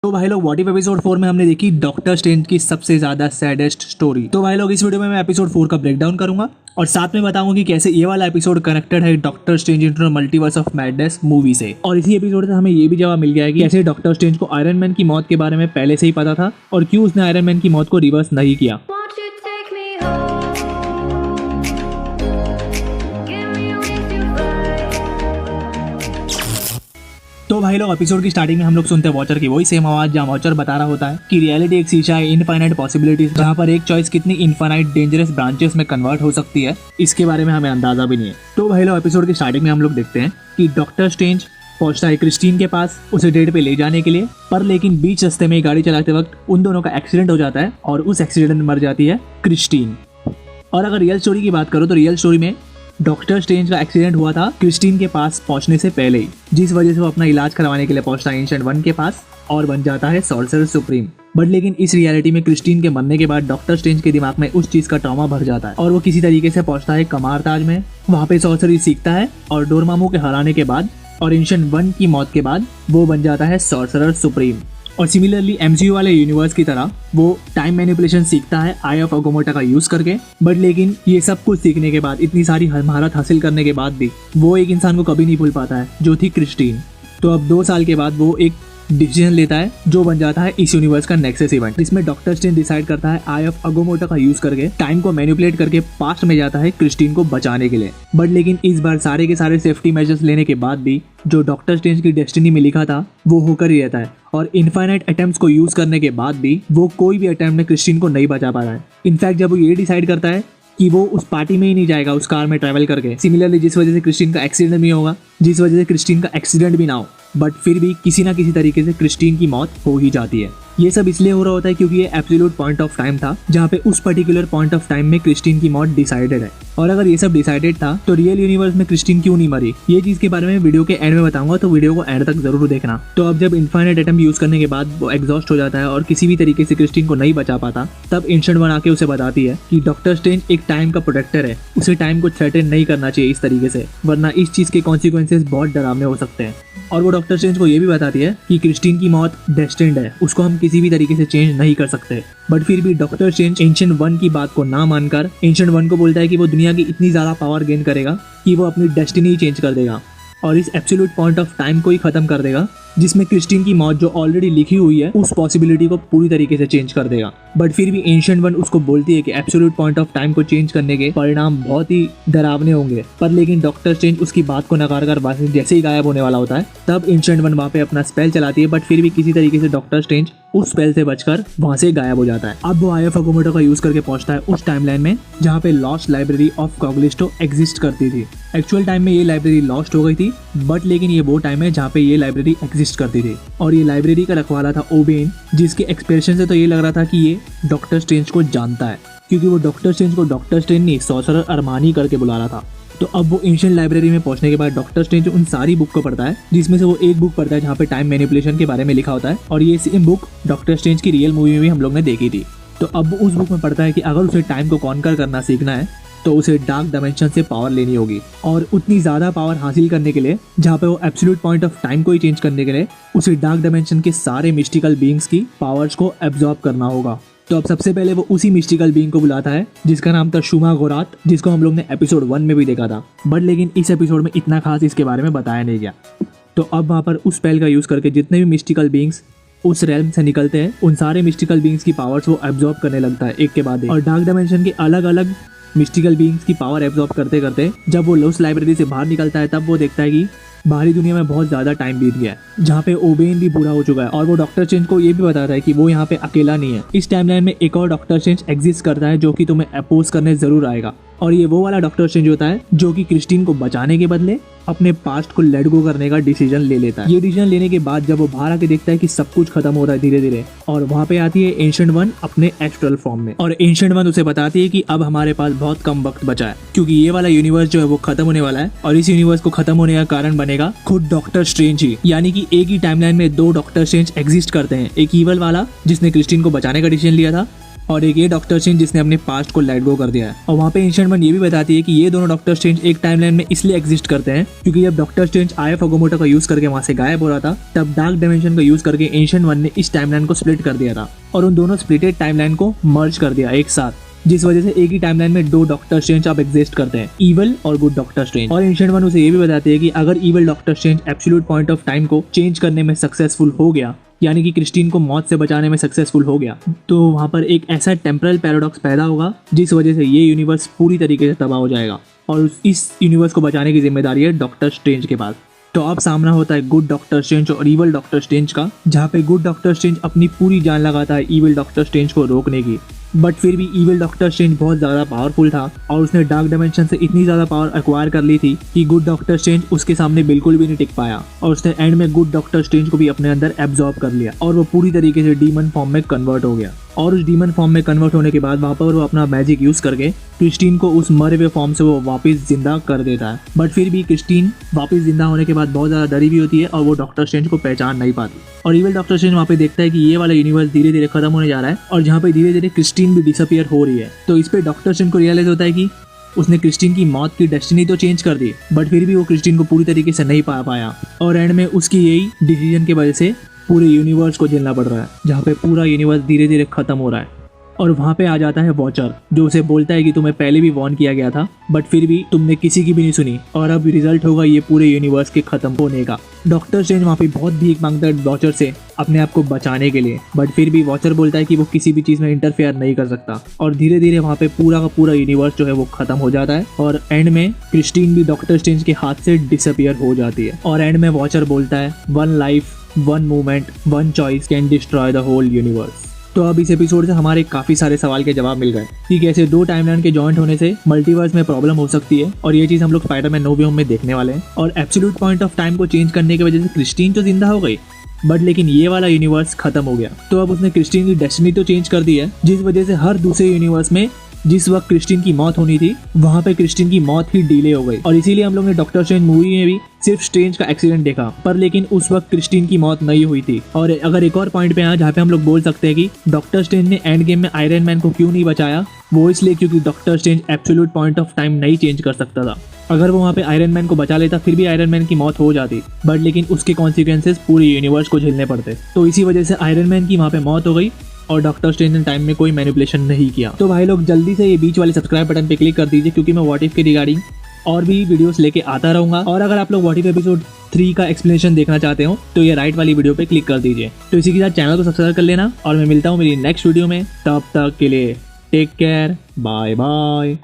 तो भाई लोग व्हाट इफ एपिसोड 4 में हमने देखी डॉक्टर स्ट्रेंज की सबसे ज्यादा सैडेस्ट स्टोरी। तो भाई लोग इस वीडियो में मैं एपिसोड 4 का ब्रेकडाउन करूंगा और साथ में बताऊंगा कि कैसे ये वाला एपिसोड कनेक्टेड है doctor strange into multiverse of madness movie से। और इसी एपिसोड से हमें ये भी जवाब मिल गया है कि कैसे डॉक्टर स्ट्रेंज को आयरन मैन की मौत के बारे में पहले से ही पता था और क्यों उसने आयरन मैन की मौत को रिवर्स नहीं किया। Won't you take me home? Give me a reason why. तो भाई लोग एपिसोड की स्टार्टिंग में हम लोग सुनते हैं वॉचर की वही सेम आवाज जहाँ वॉचर बता रहा होता है कि रियलिटी एक शीशा है इनफाइनाइट पॉसिबिलिटीज, जहाँ पर एक चॉइस कितनी इनफाइनाइट डेंजरस ब्रांचेस में कन्वर्ट हो सकती है इसके बारे में हमें अंदाजा भी नहीं है। तो भाई लोग एपिसोड की स्टार्टिंग में हम लोग देखते हैं कि डॉक्टर स्ट्रेंज पहुंचता है क्रिस्टीन के पास उसे डेट पे ले जाने के लिए, पर लेकिन बीच रास्ते में गाड़ी चलाते वक्त उन दोनों का एक्सीडेंट हो जाता है और उस एक्सीडेंट में मर जाती है क्रिस्टीन। और अगर रियल स्टोरी की बात करो तो रियल स्टोरी में डॉक्टर स्ट्रेंज का एक्सीडेंट हुआ था क्रिस्टीन के पास पहुंचने से पहले ही, जिस वजह से वो अपना इलाज करवाने के लिए पहुंचता है एंशिएंट वन के पास और बन जाता है सॉर्सरर सुप्रीम। बट लेकिन इस रियलिटी में क्रिस्टीन के मरने के बाद डॉक्टर स्ट्रेंज के दिमाग में उस चीज का ट्रॉमा भर जाता है और वो किसी तरीके से पहुंचता है कमार ताज में, वहाँ पे सॉर्सरी सीखता है और डोरमामू के हराने के बाद और एंशिएंट वन की मौत के बाद वो बन जाता है सॉर्सरर सुप्रीम। और सिमिलरली एमसीयू वाले यूनिवर्स की तरह वो टाइम मैनिपुलेशन सीखता है आई ऑफ अगोमोटा का यूज करके। बट लेकिन ये सब कुछ सीखने के बाद, इतनी सारी महारत हासिल करने के बाद भी वो एक इंसान को कभी नहीं भूल पाता है जो थी क्रिस्टीन। तो अब 2 साल के बाद वो एक डिसीजन लेता है जो बन जाता है इस यूनिवर्स का नेक्सस इवेंट, जिसमें डॉक्टर स्ट्रेंज डिसाइड करता है आई ऑफ अगोमोटा का यूज करके टाइम को मैनिपुलेट करके पास्ट में जाता है क्रिस्टीन को बचाने के लिए। बट लेकिन इस बार सारे के सारे सेफ्टी मेजर्स लेने के बाद भी जो डॉक्टर स्ट्रेंज की डेस्टिनी में लिखा था वो होकर ही रहता है और इनफाइनाइट अटेम्प्ट्स को यूज करने के बाद भी वो कोई भी अटेम्प्ट में क्रिस्टीन को नहीं बचा पा रहा है। इनफैक्ट जब वो ये डिसाइड करता है कि वो उस पार्टी में ही नहीं जाएगा उस कार में ट्रैवल करके, सिमिलरली जिस वजह से क्रिस्टीन का एक्सीडेंट भी होगा, जिस वजह से क्रिस्टीन का एक्सीडेंट भी ना हो, बट फिर भी किसी ना किसी तरीके से क्रिस्टीन की मौत हो ही जाती है। ये सब इसलिए हो रहा होता है क्योंकि ये एब्सोल्यूट पॉइंट ऑफ टाइम था जहाँ पे उस पर्टिकुलर पॉइंट ऑफ टाइम में क्रिस्टीन की मौत डिसाइडेड है। और अगर ये सब डिसाइडेड था तो रियल यूनिवर्स में क्रिस्टीन क्यों नहीं मरी, ये चीज के बारे में वीडियो के एंड में बताऊंगा, तो वीडियो को एंड तक जरूर देखना। तो अब जब इनफाइनाइट अटेम्प्ट यूज करने के बाद वो एग्जॉस्ट हो जाता है और किसी भी तरीके से क्रिस्टीन को नहीं बचा पाता, तब एंशिएंट वन आके उसे बताती है कि डॉक्टर स्ट्रेंज एक टाइम का प्रोटेक्टर है, उसे टाइम को थ्रेटन नहीं करना चाहिए इस तरीके से, वरना इस चीज के कॉन्सिक्वेंसेस बहुत डरावने हो सकते हैं। और वो डॉक्टर स्ट्रेंज को ये भी बताती है कि क्रिस्टीन की मौत डेस्टिन्ड है, उसको हम किसी भी तरीके से चेंज नहीं कर सकते। बट फिर भी डॉक्टर स्ट्रेंज एंशिएंट वन की बात को ना मानकर एंशिएंट वन को बोलता है कि वो दुनिया की इतनी ज्यादा पावर गेन करेगा कि वो अपनी डेस्टिनी चेंज कर देगा और इस एब्सोल्यूट पॉइंट ऑफ टाइम को ही खत्म कर देगा, जिसमें क्रिस्टीन की मौत जो ऑलरेडी लिखी हुई है उस पॉसिबिलिटी को पूरी तरीके से चेंज कर देगा। बट फिर भी एंशिएंट वन उसको बोलती है कि एब्सोल्यूट पॉइंट ऑफ टाइम को चेंज करने के परिणाम बहुत ही डरावने होंगे। पर लेकिन डॉक्टर स्ट्रेंज उसकी बात को नकार कर वहां से जैसे ही गायब होने वाला होता है, तब एंशिएंट वन वहाँ पे अपना स्पेल चलाती है, बट फिर भी किसी तरीके से डॉक्टर स्ट्रेंज उस स्पेल से बचकर वहां से गायब हो जाता है। अब वो आई ऑफ अगोमोटा का यूज करके पहुंचता है उस टाइमलाइन में जहाँ पे लॉस्ट लाइब्रेरी ऑफ कॉग्लिस्टो एग्जिस्ट करती थी। एक्चुअल टाइम में ये लाइब्रेरी लॉस्ट हो गई थी, बट लेकिन ये वो टाइम है जहाँ पे ये लाइब्रेरी एग्जिस्ट करती थी और ये लाइब्रेरी का रखवाला था ओबेन, जिसके एक्सप्रेशन से तो ये लग रहा था कि ये डॉक्टर स्ट्रेंज को जानता है, क्योंकि वो डॉक्टर स्ट्रेंज को डॉक्टर स्ट्रेंज नहीं सॉर्सरर अरमानी करके बुला रहा था। तो अब वो एंशिएंट लाइब्रेरी में पहुंचने के बाद डॉक्टर स्ट्रेंज उन सारी बुक को पढ़ता है, जिसमें से वो एक बुक पढ़ता है जहाँ पे टाइम मैनिपुलेशन के बारे में लिखा होता है और ये सेम बुक डॉक्टर स्ट्रेंज की रियल मूवी में भी हम लोग ने देखी थी। तो अब वो उस बुक में पढ़ता है कि अगर उसे टाइम को कॉन्कर करना सीखना है तो उसे डार्क डायमेंशन से पावर लेनी होगी और उतनी ज़्यादा पावर हासिल करने के लिए जहाँ पे वो एब्सोल्यूट पॉइंट ऑफ टाइम को ही चेंज करने के लिए उसे डार्क डायमेंशन के सारे मिस्टिकल बीइंग्स की पावर्स को एब्जॉर्ब करना होगा। तो अब सबसे पहले वो उसी मिस्टिकल बीइंग को बुलाता है जिसका नाम था शुमा गोरात, जिसको हम लोग ने एपिसोड 1 में भी देखा था, बट लेकिन इस एपिसोड में इतना खास इसके बारे में बताया नहीं गया। तो अब वहाँ पर उस स्पेल का यूज़ करके जितने भी मिस्टिकल बीइंग्स उस रेल्म से निकलते हैं उन सारे मिस्टिकल बीइंग्स की पावर्स वो एब्जॉर्ब करने लगता है एक के बाद एक। और डार्क डायमेंशन के अलग अलग मिस्टिकल बीइंग्स की पावर एब्जॉर्ब करते करते जब वो लॉस्ट लाइब्रेरी से बाहर निकलता है, तब वो देखता है कि बाहरी दुनिया में बहुत ज़्यादा टाइम बीत गया है, जहाँ पे ओबेन भी बूढ़ा हो चुका है और वो डॉक्टर स्ट्रेंज को ये भी बताता है कि वो यहाँ पे अकेला नहीं है, इस टाइमलाइन में एक और डॉक्टर स्ट्रेंज एग्जिस्ट करता है जो कि तुम्हें अपोज करने जरूर आएगा। और ये वो वाला डॉक्टर स्ट्रेंज होता है जो कि क्रिस्टीन को बचाने के बदले अपने पास्ट को लेट गो करने का डिसीजन ले लेता है। ये डिसीजन लेने के बाद जब वो बाहर आके देखता है कि सब कुछ खत्म हो रहा है धीरे धीरे, और वहाँ पे आती है एंशिएंट वन अपने एस्ट्रल फॉर्म में, और एंशिएंट वन उसे बताती है कि अब हमारे पास बहुत कम वक्त बचा है क्योंकि ये वाला यूनिवर्स जो है वो खत्म होने वाला है और इस यूनिवर्स को खत्म होने का कारण बनेगा खुद डॉक्टर स्ट्रेंज ही। यानी कि एक ही टाइमलाइन में 2 डॉक्टर स्ट्रेंज एग्जिस्ट करते हैं, एक ईवल वाला जिसने क्रिस्टीन को बचाने का डिसीजन लिया था और एक ये डॉक्टर स्ट्रेंज जिसने अपने पास्ट को लेट गो कर दिया है। और वहाँ पे एंशिएंट वन ये भी बताती है कि ये दोनों डॉक्टर स्ट्रेंज एक टाइमलाइन में इसलिए एग्जिस्ट करते हैं क्योंकि जब डॉक्टर स्ट्रेंज आया फगोमोटो का यूज करके वहाँ से गायब हो रहा था, तब डार्क डायमेंशन का यूज करके एंशिएंट वन ने इस टाइमलाइन को स्प्लिट कर दिया था और उन दोनों स्प्लिटेड टाइमलाइन को मर्ज कर दिया एक साथ, जिस वजह से एक ही टाइमलाइन में दो डॉक्टर स्ट्रेंज अब एग्जिस्ट करते हैं, इविल और गुड डॉक्टर स्ट्रेंज। और एंशिएंट वन उसे ये भी बताते हैं कि अगर evil doctor strange absolute point of time को चेंज करने में सक्सेसफुल हो गया, यानी कि क्रिस्टीन को मौत से बचाने में सक्सेसफुल हो गया, तो वहाँ पर एक ऐसा टेम्परल पैराडॉक्स पैदा होगा जिस वजह से ये यूनिवर्स पूरी तरीके से तबाह हो जाएगा और इस यूनिवर्स को बचाने की जिम्मेदारी है डॉक्टर स्ट्रेंज के पास। तो अब सामना होता है गुड डॉक्टर स्ट्रेंज और इविल डॉक्टर स्ट्रेंज का, जहाँ पे गुड डॉक्टर स्ट्रेंज अपनी पूरी जान लगाता है इविल डॉक्टर स्ट्रेंज को रोकने की, बट फिर भी इविल डॉक्टर स्ट्रेंज बहुत ज़्यादा पावरफुल था और उसने डार्क डायमेंशन से इतनी ज़्यादा पावर एक्वायर कर ली थी कि गुड डॉक्टर स्ट्रेंज उसके सामने बिल्कुल भी नहीं टिक पाया और उसने एंड में गुड डॉक्टर स्ट्रेंज को भी अपने अंदर एब्जॉर्ब कर लिया और वो पूरी तरीके से डीमन फॉर्म में कन्वर्ट हो गया। और उस डीमन फॉर्म में कन्वर्ट होने के बाद वहाँ पर वो अपना मैजिक यूज़ करके क्रिस्टीन को उस मरे हुए फॉर्म से वो वापस जिंदा कर देता है। बट फिर भी क्रिस्टीन वापस जिंदा होने के बाद बहुत ज़्यादा डरी भी होती है और वो डॉक्टर स्ट्रेंज को पहचान नहीं पाती। और इविल डॉक्टर स्ट्रेंज वहाँ पे देखता है कि ये वाला यूनिवर्स धीरे धीरे खत्म होने जा रहा है और जहाँ पे धीरे धीरे क्रिस्टीन भी डिसअपियर हो रही है। तो इस पे डॉक्टर स्ट्रेंज को रियलाइज होता है कि उसने क्रिस्टीन की मौत की डेस्टिनी तो चेंज कर दी, बट फिर भी वो क्रिस्टीन को पूरी तरीके से नहीं पा पाया और एंड में उसकी यही डिसीजन की वजह से पूरे यूनिवर्स को झेलना पड़ रहा है, जहाँ पे पूरा यूनिवर्स धीरे धीरे खत्म हो रहा है। और वहाँ पे आ जाता है वॉचर, जो उसे बोलता है कि तुम्हें पहले भी वॉर्न किया गया था बट फिर भी तुमने किसी की भी नहीं सुनी और अब रिजल्ट होगा ये पूरे यूनिवर्स के खत्म होने का। डॉक्टर स्ट्रेंज वहाँ पे बहुत भीख मांगता है वॉचर से अपने आप को बचाने के लिए, बट फिर भी वॉचर बोलता है कि वो किसी भी चीज़ में इंटरफेयर नहीं कर सकता और धीरे धीरे वहाँ पे पूरा का पूरा यूनिवर्स जो है वो खत्म हो जाता है और एंड में क्रिस्टीन भी डॉक्टर स्ट्रेंज के हाथ से डिसअपियर हो जाती है। और एंड में वॉचर बोलता है one life, one movement, one choice can destroy the whole universe. तो अब इस एपिसोड से हमारे काफ़ी सारे सवाल के जवाब मिल गए कि कैसे दो टाइमलाइन के जॉइंट होने से मल्टीवर्स में प्रॉब्लम हो सकती है और ये चीज़ हम लोग स्पाइडरमैन नो वे होम में देखने वाले हैं। और एब्सोल्यूट पॉइंट ऑफ टाइम को चेंज करने की वजह से क्रिस्टीन तो जिंदा हो गई बट लेकिन ये वाला यूनिवर्स खत्म हो गया, तो अब उसने क्रिस्टीन की डेस्टिनी तो चेंज कर दी है, जिस वजह से हर दूसरे यूनिवर्स में जिस वक्त क्रिस्टीन की मौत होनी थी वहाँ पे क्रिस्टीन की मौत ही डिले हो गई। और इसीलिए हम लोग ने डॉक्टर स्ट्रेंज मूवी में भी सिर्फ स्ट्रेंज का एक्सीडेंट देखा, पर लेकिन उस वक्त क्रिस्टीन की मौत नहीं हुई थी। और अगर एक और पॉइंट पे आया जहाँ पे हम लोग बोल सकते हैं कि डॉक्टर स्ट्रेंज ने एंड गेम में आयरन मैन को क्यों नहीं बचाया, वो इसलिए क्योंकि doctor strange absolute point of time नहीं चेंज कर सकता था। अगर वो वहाँ पे आयरन मैन को बचा लेता फिर भी आयरन मैन की मौत हो जाती, बट लेकिन उसके कॉन्सिक्वेंसेस पूरे यूनिवर्स को झेलने पड़ते, तो इसी वजह से आयरन मैन की वहाँ पे मौत हो गई और डॉक्टर स्ट्रेंज ने टाइम में कोई मैनिपुलेशन नहीं किया। तो भाई लोग जल्दी से ये बीच वाले सब्सक्राइब बटन पे क्लिक कर दीजिए क्योंकि मैं व्हाट इफ के रिगार्डिंग और भी वीडियोस लेके आता रहूंगा। और अगर आप लोग व्हाट इफ एपिसोड 3 का एक्सप्लेनेशन देखना चाहते हो तो ये राइट वाली वीडियो पे क्लिक कर दीजिए। तो इसी के साथ चैनल को सब्सक्राइब कर लेना और मैं मिलता हूँ मेरी नेक्स्ट वीडियो में, तब तक के लिए टेक केयर, बाय बाय।